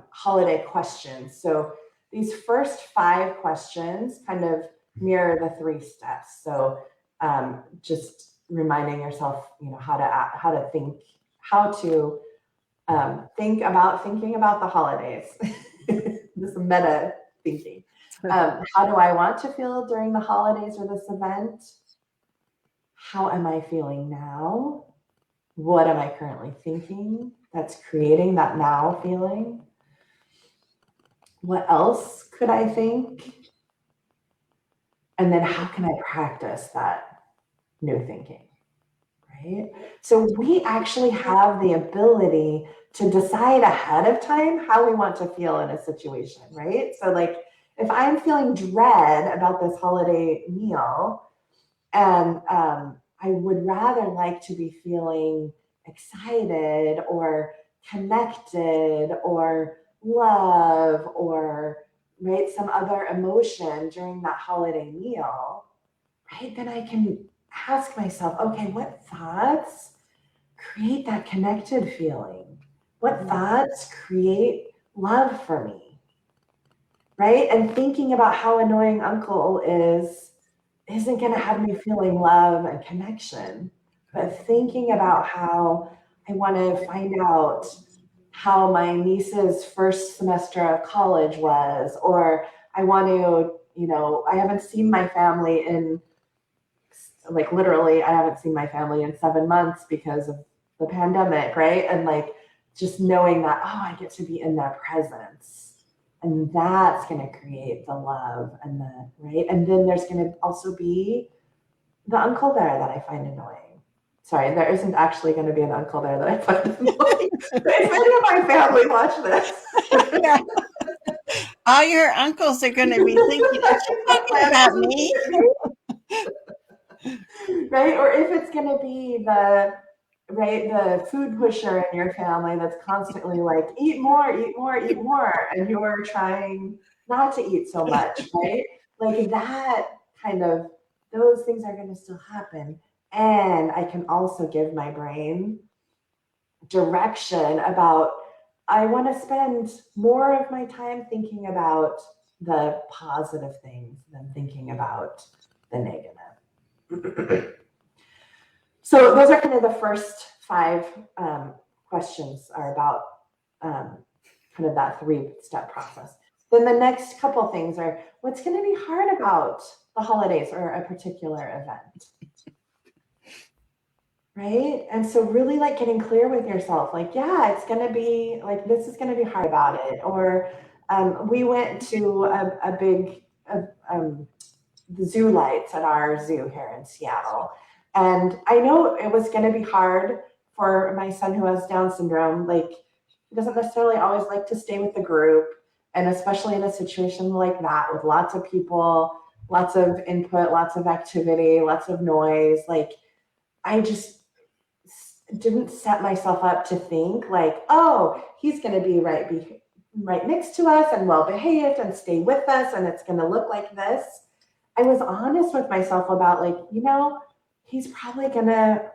holiday questions. So these first 5 questions kind of mirror the 3 steps. So just reminding yourself, how to think about thinking about the holidays. This meta thinking. How do I want to feel during the holidays or this event? How am I feeling now? What am I currently thinking that's creating that now feeling? What else could I think? And then how can I practice that new thinking, right? So we actually have the ability to decide ahead of time how we want to feel in a situation, right? So like if I'm feeling dread about this holiday meal, and I would rather like to be feeling excited or connected or love or right, some other emotion during that holiday meal, right? Then I can ask myself, okay, what thoughts create that connected feeling? What thoughts create love for me, right? And thinking about how annoying uncle isn't going to have me feeling love and connection, but thinking about how I want to find out how my niece's first semester of college was, or I want to, I haven't seen my family in, like literally, I haven't seen my family in 7 months because of the pandemic, right? And like just knowing that, oh, I get to be in their presence. And that's going to create the love and the, right? And then there's going to also be the uncle there that I find annoying. Sorry, there isn't actually going to be an uncle there that I find annoying. If any of my family watch this. All your uncles are going to be thinking, is she talking about me? Right? Or if it's going to be the right, the food pusher in your family that's constantly like, eat more, eat more, eat more, and you're trying not to eat so much, right? Like that kind of, those things are going to still happen. And I can also give my brain direction about, I want to spend more of my time thinking about the positive things than thinking about the negative. So those are kind of the first 5 questions are about kind of that 3-step process. Then the next couple things are, what's going to be hard about the holidays or a particular event? Right? And so really like getting clear with yourself, like, yeah, it's going to be like, this is going to be hard about it. Or we went to a big, the zoo lights at our zoo here in Seattle. And I know it was going to be hard for my son who has Down syndrome. Like, he doesn't necessarily always like to stay with the group. And especially in a situation like that with lots of people, lots of input, lots of activity, lots of noise. Like, I just didn't set myself up to think like, oh, he's going to be right next to us and well behaved and stay with us and it's going to look like this. I was honest with myself about like, he's probably going to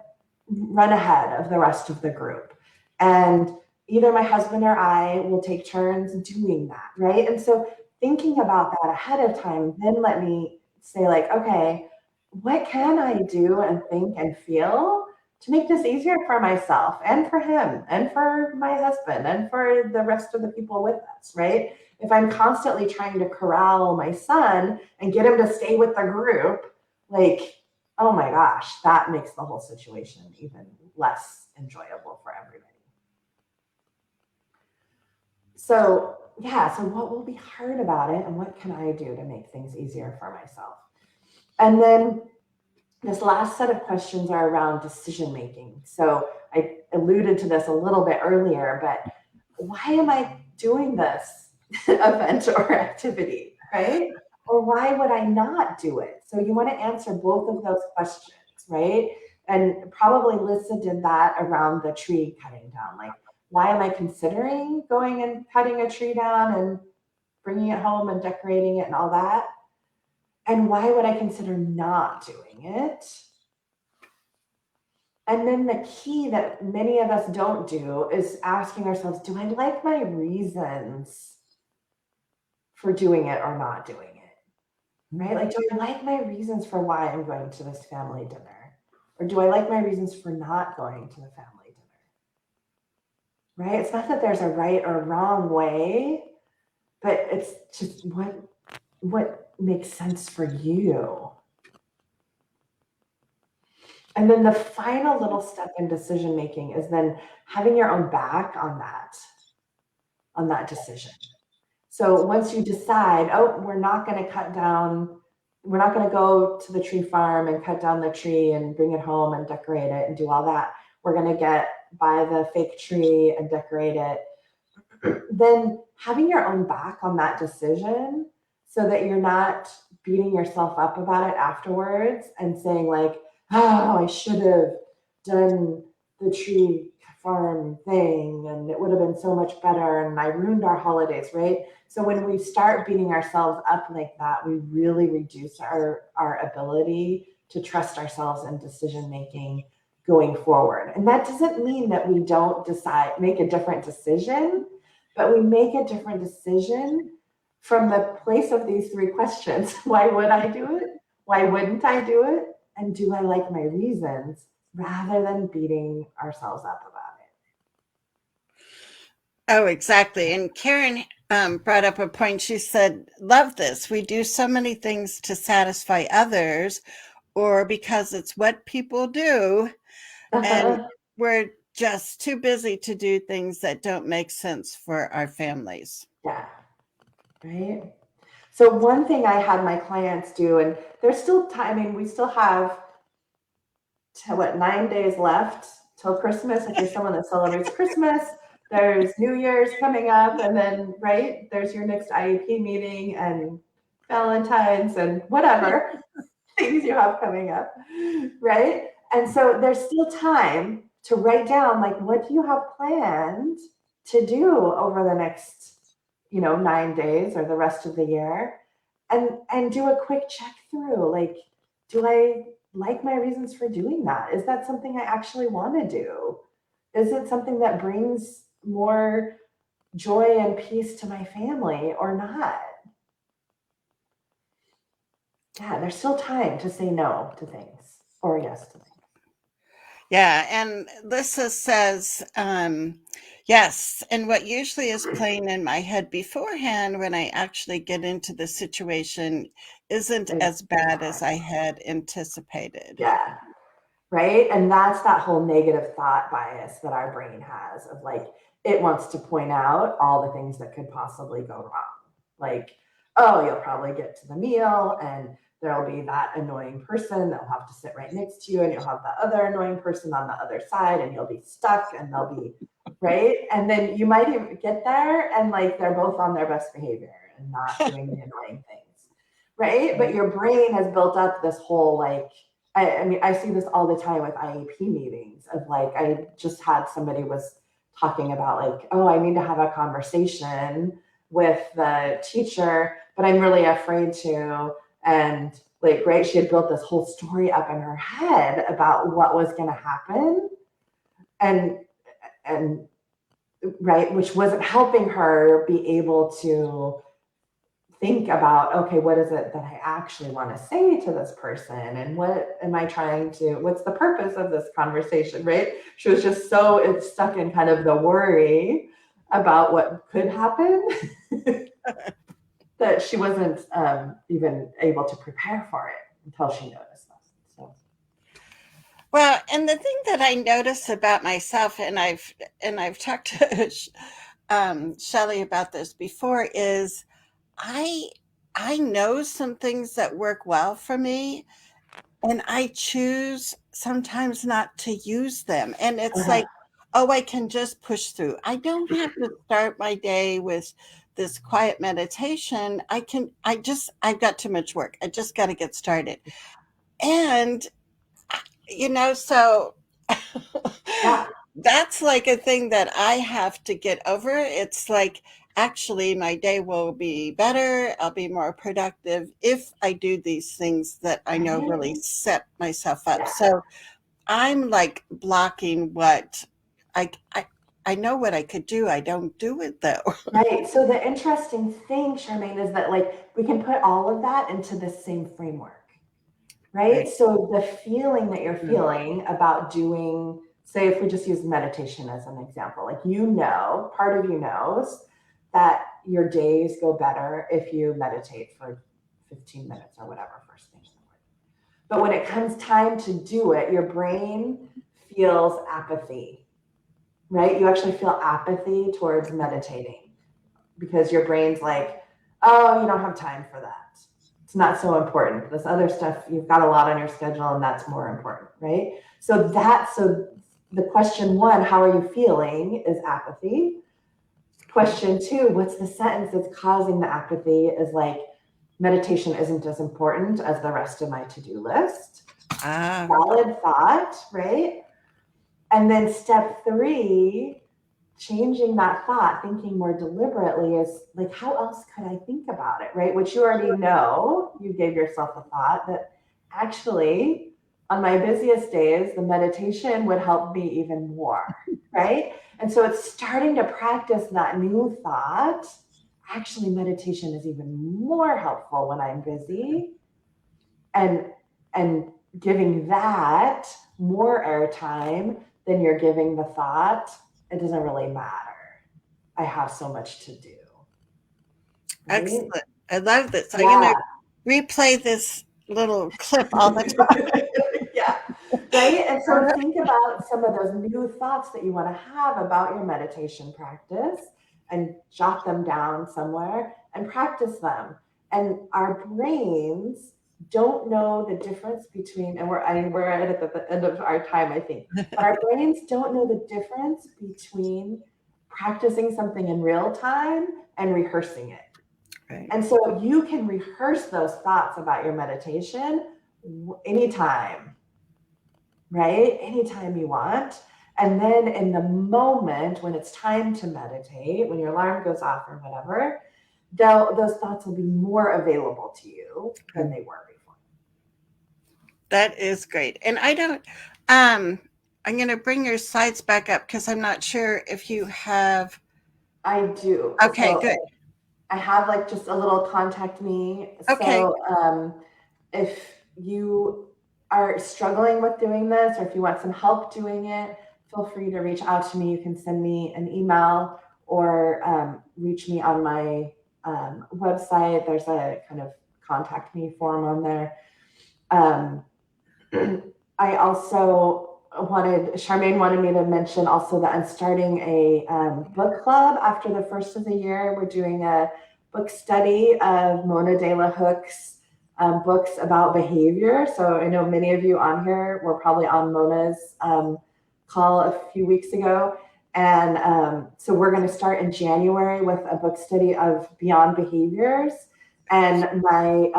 run ahead of the rest of the group. And either my husband or I will take turns doing that, right? And so thinking about that ahead of time then let me say like, okay, what can I do and think and feel to make this easier for myself and for him and for my husband and for the rest of the people with us, right? If I'm constantly trying to corral my son and get him to stay with the group, like, oh my gosh, that makes the whole situation even less enjoyable for everybody. So, yeah, so what will be hard about it and what can I do to make things easier for myself? And then this last set of questions are around decision making. So I alluded to this a little bit earlier, but why am I doing this event or activity, right? Or why would I not do it? So you want to answer both of those questions, right? And probably Lisa did that around the tree cutting down. Like, why am I considering going and cutting a tree down and bringing it home and decorating it and all that? And why would I consider not doing it? And then the key that many of us don't do is asking ourselves, do I like my reasons for doing it or not doing it? Right? Like, do I like my reasons for why I'm going to this family dinner? Or do I like my reasons for not going to the family dinner? Right? It's not that there's a right or wrong way, but it's just what makes sense for you. And then the final little step in decision making is then having your own back on that decision. So once you decide, oh, we're not going to go to the tree farm and cut down the tree and bring it home and decorate it and do all that. We're going to buy the fake tree and decorate it. Then having your own back on that decision so that you're not beating yourself up about it afterwards and saying like, oh, I should have done the tree farm thing and it would have been so much better and I ruined our holidays, right? So when we start beating ourselves up like that, we really reduce our ability to trust ourselves in decision making going forward. And that doesn't mean that we don't make a different decision, but we make a different decision from the place of these 3 questions. Why would I do it? Why wouldn't I do it? And do I like my reasons, rather than beating ourselves up about it? Oh, exactly. And Karen brought up a point. She said, love this. We do so many things to satisfy others or because it's what people do. And we're just too busy to do things that don't make sense for our families. Yeah, right? So one thing I had my clients do, and there's still time, I mean, we still have 9 days left till Christmas. If you're someone that celebrates Christmas, there's New Year's coming up, and then, right, there's your next IEP meeting and Valentine's and whatever things you have coming up, right? And so there's still time to write down, like, what do you have planned to do over the next, 9 days or the rest of the year, and do a quick check through, like, do I like my reasons for doing that? Is that something I actually want to do? Is it something that brings more joy and peace to my family or not? Yeah, there's still time to say no to things or yes to things. Yeah, and Lissa says, yes, and what usually is playing in my head beforehand when I actually get into the situation isn't as bad as I had anticipated. Yeah, right? And that's that whole negative thought bias that our brain has of like, it wants to point out all the things that could possibly go wrong. Like, oh, you'll probably get to the meal and there'll be that annoying person that'll have to sit right next to you, and you'll have the other annoying person on the other side, and you'll be stuck, and they'll be right. And then you might even get there and like they're both on their best behavior and not doing the annoying things. Right. But your brain has built up this whole like, I mean, I see this all the time with IEP meetings of like, I just had somebody was talking about like, oh, I need to have a conversation with the teacher, but I'm really afraid to. And like, right, she had built this whole story up in her head about what was going to happen. And right, which wasn't helping her be able to think about, okay, what is it that I actually want to say to this person? And what am I trying to, what's the purpose of this conversation, right? She was just so stuck in kind of the worry about what could happen that she wasn't even able to prepare for it until she noticed that. So. Well, and the thing that I notice about myself, and I've talked to Shelley about this before, is I I know some things that work well for me, and I choose sometimes not to use them. And it's Uh-huh. like, oh, I can just push through. I don't have to start my day with this quiet meditation. I've got too much work. I just got to get started. And, so Yeah. that's like a thing that I have to get over. It's like, actually, my day will be better. I'll be more productive if I do these things that I know really set myself up. Yeah. So I'm like blocking what I, I, I know what I could do. I don't do it though. Right. So the interesting thing, Charmaine, is that like we can put all of that into the same framework, right? Right. So the feeling that you're feeling about doing, say, if we just use meditation as an example, like part of you knows that your days go better if you meditate for 15 minutes or whatever first thing in the morning. But when it comes time to do it, your brain feels apathy, right? You actually feel apathy towards meditating because your brain's like, oh, you don't have time for that. It's not so important. This other stuff, you've got a lot on your schedule and that's more important, right? So the question one, how are you feeling, is apathy. Question two, what's the sentence that's causing the apathy, is like, meditation isn't as important as the rest of my to-do list. Valid thought, right? And then step three, changing that thought, thinking more deliberately, is like, how else could I think about it, right? Which you already know, you gave yourself a thought that actually on my busiest days, the meditation would help me even more, right? And so it's starting to practice that new thought. Actually, meditation is even more helpful when I'm busy, and giving that more airtime than you're giving the thought, it doesn't really matter. I have so much to do. Right? Excellent. I love this. Yeah. I'm going to replay this little clip all the time. Yeah. Right. And so think about some of those new thoughts that you want to have about your meditation practice and jot them down somewhere and practice them. And our brains don't know the difference between, and we're at the end of our time, I think, but our brains don't know the difference between practicing something in real time and rehearsing it. Right. And so you can rehearse those thoughts about your meditation anytime, right? Anytime you want. And then in the moment when it's time to meditate, when your alarm goes off or whatever, those thoughts will be more available to you than they were before. That is great. And I don't, um, I'm going to bring your slides back up because I'm not sure if you have. I do. Okay, So good. I have like just a little contact me. Okay, So if you are struggling with doing this or if you want some help doing it, feel free to reach out to me. You can send me an email or reach me on my website. There's a kind of contact me form on there. Um, I also Charmaine wanted me to mention also that I'm starting a book club after the first of the year. We're doing a book study of Mona de la Hooke's books about behavior. So I know many of you on here were probably on Mona's call a few weeks ago. And so we're going to start in January with a book study of Beyond Behaviors. And my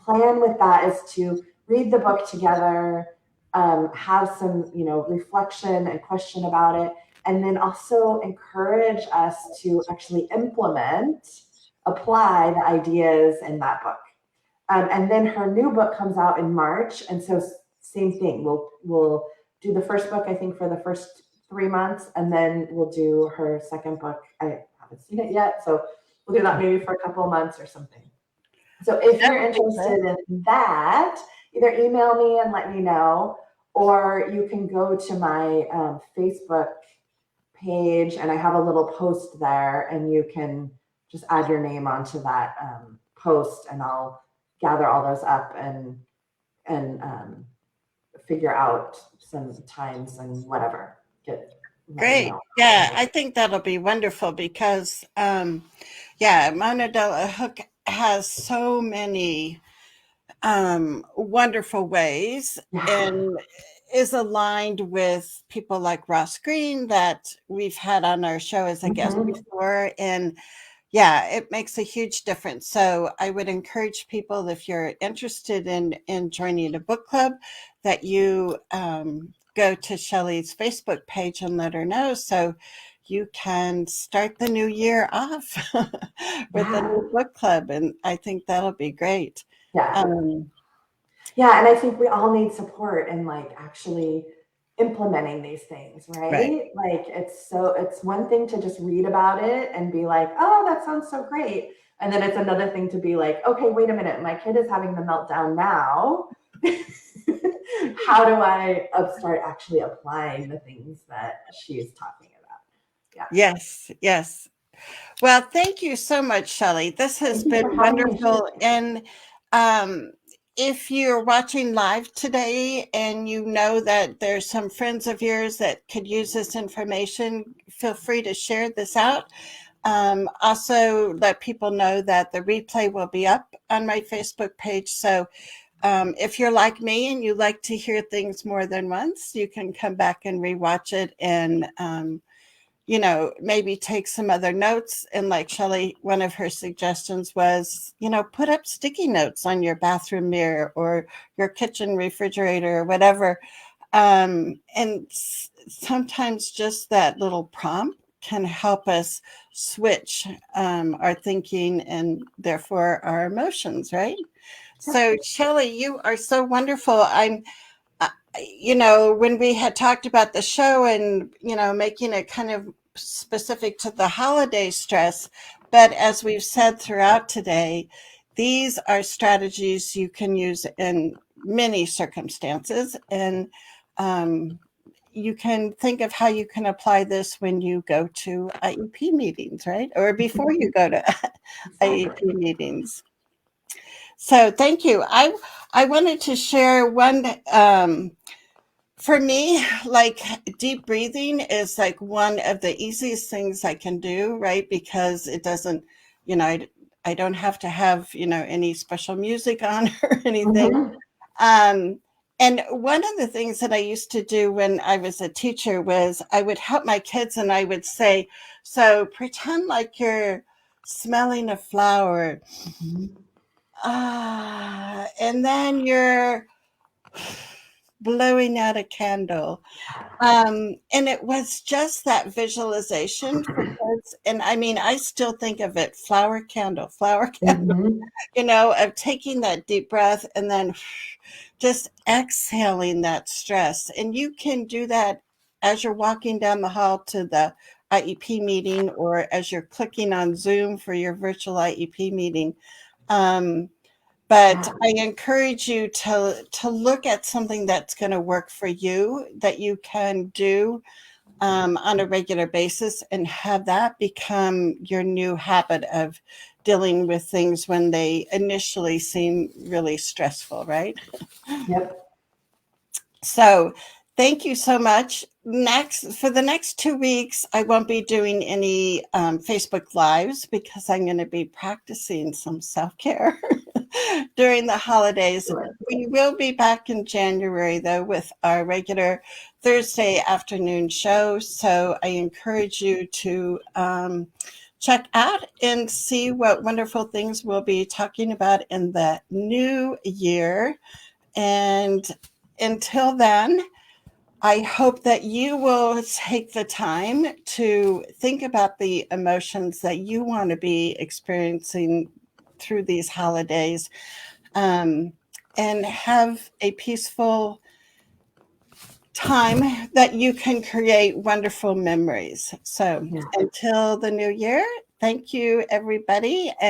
plan with that is to read the book together, have some, reflection and question about it, and then also encourage us to actually apply the ideas in that book. And then her new book comes out in March, and so same thing. We'll do the first book, I think, for the first 3 months, and then we'll do her second book. I haven't seen it yet, so we'll do that maybe for a couple of months or something. So if that you're would be interested great. in that, either email me and let me know, or you can go to my Facebook page and I have a little post there and you can just add your name onto that post and I'll gather all those up and figure out some times and whatever. Let me Great. know. Yeah, I think that'll be wonderful because, yeah, Mona de la Hook has so many wonderful ways Yeah. and is aligned with people like Ross Green that we've had on our show as a guest Mm-hmm. before. And yeah, it makes a huge difference. So I would encourage people, if you're interested in joining a book club, that you go to Shelley's Facebook page and let her know so you can start the new year off with a Yeah. new book club. And I think that'll be great. Yeah. Um, Yeah, and I think we all need support in like actually implementing these things, right. right? Like it's one thing to just read about it and be like, "Oh, that sounds so great." And then it's another thing to be like, "Okay, wait a minute, my kid is having the meltdown now. How do I start actually applying the things that she's talking about?" Yeah. Yes, yes. Well, thank you so much, Shelley. This has Thank you for been having me. wonderful. And um, if you're watching live today and you know that there's some friends of yours that could use this information, feel free to share this out. Also, let people know that the replay will be up on my Facebook page. So if you're like me and you like to hear things more than once, you can come back and rewatch it and maybe take some other notes. And like Shelley, one of her suggestions was, put up sticky notes on your bathroom mirror or your kitchen refrigerator or whatever. And sometimes just that little prompt can help us switch our thinking and therefore our emotions, right? So, Shelley, you are so wonderful. When we had talked about the show and, making it kind of specific to the holiday stress, but as we've said throughout today, these are strategies you can use in many circumstances. And you can think of how you can apply this when you go to IEP meetings, right? Or before you go to IEP Exactly. meetings. So thank you. I wanted to share one. For me, like deep breathing is like one of the easiest things I can do, right? Because it doesn't, I don't have to have, any special music on or anything. Mm-hmm. Um, and one of the things that I used to do when I was a teacher was I would help my kids and I would say, so pretend like you're smelling a flower. Mm-hmm. And then you're blowing out a candle. And it was just that visualization for kids. And I mean, I still think of it flower candle, Mhm. of taking that deep breath and then just exhaling that stress. And you can do that as you're walking down the hall to the IEP meeting or as you're clicking on Zoom for your virtual IEP meeting. Um, but I encourage you to look at something that's going to work for you, that you can do on a regular basis, and have that become your new habit of dealing with things when they initially seem really stressful, right? Yep. So thank you so much. For the next 2 weeks, I won't be doing any Facebook Lives because I'm going to be practicing some self-care during the holidays. Sure. We will be back in January, though, with our regular Thursday afternoon show. So I encourage you to check out and see what wonderful things we'll be talking about in the new year. And until then, I hope that you will take the time to think about the emotions that you want to be experiencing through these holidays, and have a peaceful time that you can create wonderful memories. So Yeah. until the new year, thank you, everybody. And